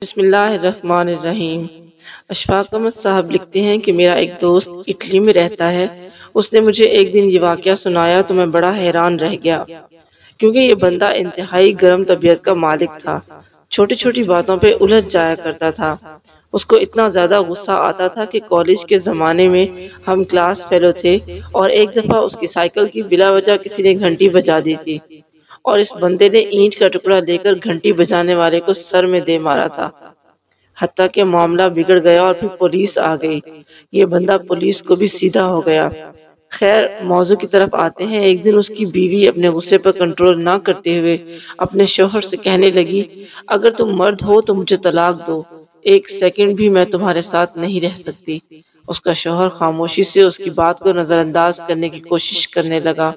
بسم اللہ الرحمن الرحیم۔ اشفاق احمد صاحب لکھتے ہیں کہ میرا ایک دوست اٹلی میں رہتا ہے۔ اس نے مجھے ایک دن یہ واقعہ سنایا تو میں بڑا حیران رہ گیا، کیونکہ یہ بندہ انتہائی گرم طبیعت کا مالک تھا۔ چھوٹی چھوٹی باتوں پہ الجھ جایا کرتا تھا۔ اس کو اتنا زیادہ غصہ آتا تھا کہ کالج کے زمانے میں ہم کلاس فیلو تھے اور ایک دفعہ اس کی سائیکل کی بلا وجہ کسی نے گھنٹی بجا دی تھی اور اس بندے نے اینٹ کا ٹکڑا لے کر گھنٹی بجانے والے کو سر میں دے مارا تھا، حتیٰ کہ معاملہ بگڑ گیا اور پھر پولیس آ گئی۔ یہ بندہ پولیس کو بھی سیدھا ہو گیا۔ خیر، موضوع کی طرف آتے ہیں۔ ایک دن اس کی بیوی اپنے غصے پر کنٹرول نہ کرتے ہوئے اپنے شوہر سے کہنے لگی، اگر تم مرد ہو تو مجھے طلاق دو، ایک سیکنڈ بھی میں تمہارے ساتھ نہیں رہ سکتی۔ اس کا شوہر خاموشی سے اس کی بات کو نظر انداز کرنے کی کوشش کرنے لگا،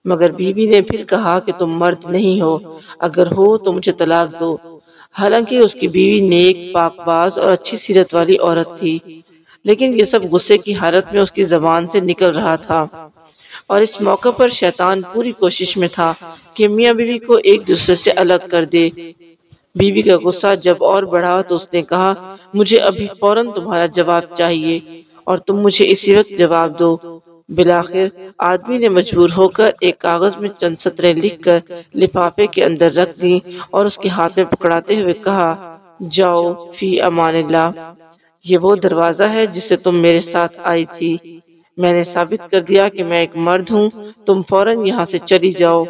مگر بیوی نے پھر کہا کہ تم مرد نہیں ہو، اگر ہو تو مجھے طلاق دو۔ حالانکہ اس کی بیوی نیک، پاک باز اور اچھی سیرت والی عورت تھی، لیکن یہ سب غصے کی حالت میں اس کی زبان سے نکل رہا تھا، اور اس موقع پر شیطان پوری کوشش میں تھا کہ میاں بیوی کو ایک دوسرے سے الگ کر دے۔ بیوی کا غصہ جب اور بڑھا تو اس نے کہا، مجھے ابھی فوراً تمہارا جواب چاہیے اور تم مجھے اسی وقت جواب دو۔ بالآخر آدمی نے مجبور ہو کر ایک کاغذ میں چند سطریں لکھ کر لفافے کے اندر رکھ دی اور اس کے ہاتھ میں پکڑاتے ہوئے کہا، جاؤ فی امان اللہ، یہ وہ دروازہ ہے جس سے تم میرے ساتھ آئی تھی۔ میں نے ثابت کر دیا کہ میں ایک مرد ہوں، تم فوراً یہاں سے چلی جاؤ۔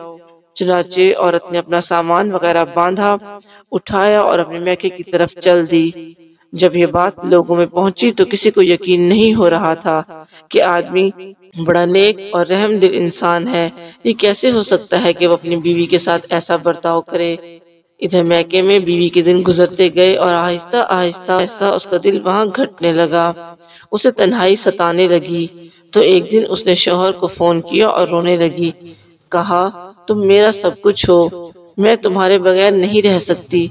چنانچہ عورت نے اپنا سامان وغیرہ باندھا، اٹھایا اور اپنے میکے کی طرف چل دی۔ جب یہ بات لوگوں میں پہنچی تو کسی کو یقین نہیں ہو رہا تھا کہ آدمی بڑا نیک اور رحم دل انسان ہے، یہ کیسے ہو سکتا ہے کہ وہ اپنی بیوی کے ساتھ ایسا برتاؤ کرے۔ ادھر میکے میں بیوی کے دن گزرتے گئے اور آہستہ آہستہ اس کا دل وہاں گھٹنے لگا، اسے تنہائی ستانے لگی۔ تو ایک دن اس نے شوہر کو فون کیا اور رونے لگی، کہا، تم میرا سب کچھ ہو، میں تمہارے بغیر نہیں رہ سکتی،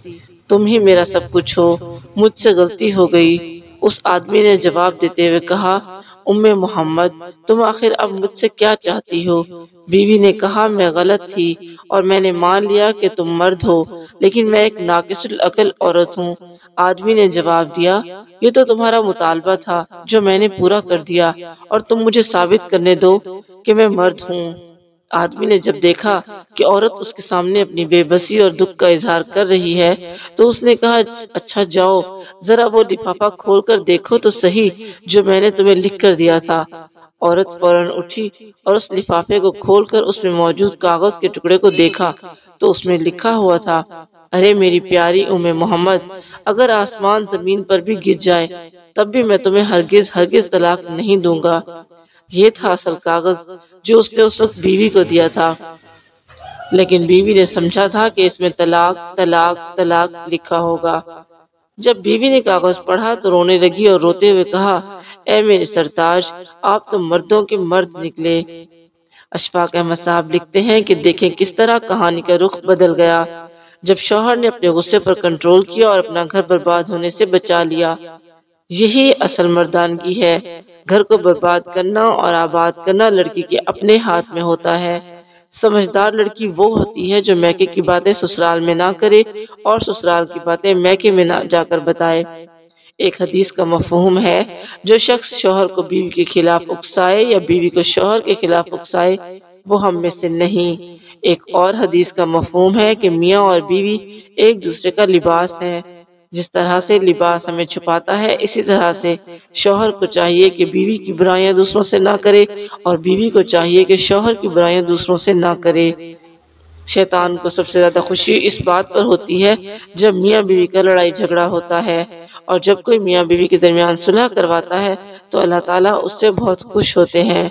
تم ہی میرا سب کچھ ہو، مجھ سے غلطی ہو گئی۔ اس آدمی نے جواب دیتے ہوئے کہا، ام محمد، تم آخر اب مجھ سے کیا چاہتی ہو؟ بیوی نے کہا، میں غلط تھی اور میں نے مان لیا کہ تم مرد ہو، لیکن میں ایک ناقص العقل عورت ہوں۔ آدمی نے جواب دیا، یہ تو تمہارا مطالبہ تھا جو میں نے پورا کر دیا، اور تم مجھے ثابت کرنے دو کہ میں مرد ہوں۔ آدمی نے جب دیکھا کہ عورت اس کے سامنے اپنی بے بسی اور دکھ کا اظہار کر رہی ہے تو اس نے کہا، اچھا جاؤ ذرا وہ لفافہ کھول کر دیکھو تو صحیح جو میں نے تمہیں لکھ کر دیا تھا۔ عورت فوراً اٹھی اور اس لفافے کو کھول کر اس میں موجود کاغذ کے ٹکڑے کو دیکھا تو اس میں لکھا ہوا تھا، ارے میری پیاری ام محمد، اگر آسمان زمین پر بھی گر جائے تب بھی میں تمہیں ہرگز طلاق نہیں دوں گا۔ یہ تھا اصل کاغذ جو اس نے اس وقت بیوی کو دیا تھا، لیکن بیوی نے سمجھا تھا کہ اس میں طلاق طلاق طلاق لکھا ہوگا۔ جب بیوی نے کاغذ پڑھا تو رونے لگی اور روتے ہوئے کہا، اے میرے سرتاج، آپ تو مردوں کے مرد نکلے۔ اشفاق احمد صاحب لکھتے ہیں کہ دیکھیں کس طرح کہانی کا رخ بدل گیا جب شوہر نے اپنے غصے پر کنٹرول کیا اور اپنا گھر برباد ہونے سے بچا لیا۔ یہی اصل مردانگی ہے۔ گھر کو برباد کرنا اور آباد کرنا لڑکی کے اپنے ہاتھ میں ہوتا ہے۔ سمجھدار لڑکی وہ ہوتی ہے جو میکے کی باتیں سسرال میں نہ کرے اور سسرال کی باتیں میکے میں نہ جا کر بتائے۔ ایک حدیث کا مفہوم ہے، جو شخص شوہر کو بیوی کے خلاف اکسائے یا بیوی کو شوہر کے خلاف اکسائے وہ ہم میں سے نہیں۔ ایک اور حدیث کا مفہوم ہے کہ میاں اور بیوی ایک دوسرے کا لباس ہے۔ جس طرح سے لباس ہمیں چھپاتا ہے، اسی طرح سے شوہر کو چاہیے کہ بیوی کی برائیاں دوسروں سے نہ کرے اور بیوی کو چاہیے کہ شوہر کی برائیاں دوسروں سے نہ کرے۔ شیطان کو سب سے زیادہ خوشی اس بات پر ہوتی ہے جب میاں بیوی کا لڑائی جھگڑا ہوتا ہے، اور جب کوئی میاں بیوی کے درمیان صلح کرواتا ہے تو اللہ تعالیٰ اس سے بہت خوش ہوتے ہیں۔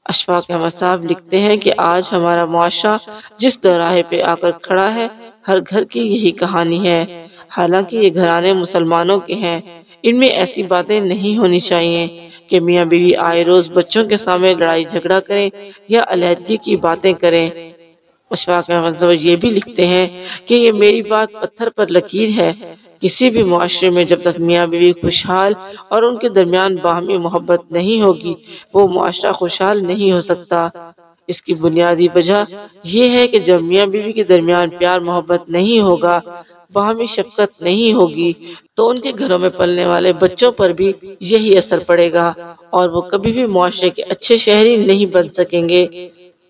اشفاق احمد صاحب لکھتے ہیں کہ آج ہمارا معاشرہ جس دوراہے پہ آ کر کھڑا ہے، ہر گھر کی یہی کہانی ہے۔ حالانکہ یہ گھرانے مسلمانوں کے ہیں، ان میں ایسی باتیں نہیں ہونی چاہیے کہ میاں بیوی آئے روز بچوں کے سامنے لڑائی جھگڑا کریں یا علیحدگی کی باتیں کریں۔ اشفاق احمد صاحب یہ بھی لکھتے ہیں کہ یہ میری بات پتھر پر لکیر ہے، کسی بھی معاشرے میں جب تک میاں بیوی خوشحال اور ان کے درمیان باہمی محبت نہیں ہوگی وہ معاشرہ خوشحال نہیں ہو سکتا۔ اس کی بنیادی وجہ یہ ہے کہ جب میاں بیوی کے درمیان پیار محبت نہیں ہوگا باہمی شفقت نہیں ہوگی تو ان کے گھروں میں پلنے والے بچوں پر بھی یہی اثر پڑے گا اور وہ کبھی بھی معاشرے کے اچھے شہری نہیں بن سکیں گے۔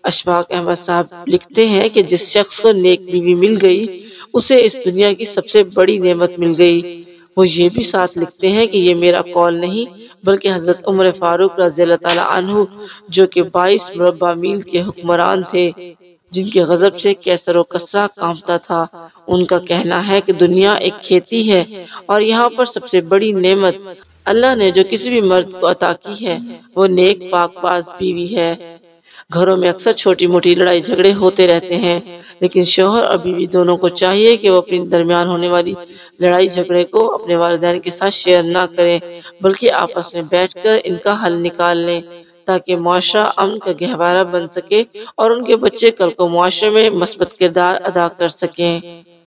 اشفاق احمد صاحب لکھتے ہیں کہ جس شخص کو نیک بیوی مل گئی اسے اس دنیا کی سب سے بڑی نعمت مل گئی۔ وہ یہ بھی ساتھ لکھتے ہیں کہ یہ میرا قول نہیں بلکہ حضرت عمر فاروق رضی اللہ تعالیٰ عنہ جو کہ 22 مربع میل کے حکمران تھے، جن کے غضب سے کیسر و کسرا کانپتا تھا، ان کا کہنا ہے کہ دنیا ایک کھیتی ہے اور یہاں پر سب سے بڑی نعمت اللہ نے جو کسی بھی مرد کو عطا کی ہے وہ نیک پاک باز بیوی ہے۔ گھروں میں اکثر چھوٹی موٹی لڑائی جھگڑے ہوتے رہتے ہیں، لیکن شوہر اور بیوی دونوں کو چاہیے کہ وہ اپنے درمیان ہونے والی لڑائی جھگڑے کو اپنے والدین کے ساتھ شیئر نہ کریں بلکہ آپس میں بیٹھ کر ان کا حل نکال لیں تاکہ معاشرہ امن کا گہوارہ بن سکے اور ان کے بچے کل کو معاشرے میں مثبت کردار ادا کر سکیں۔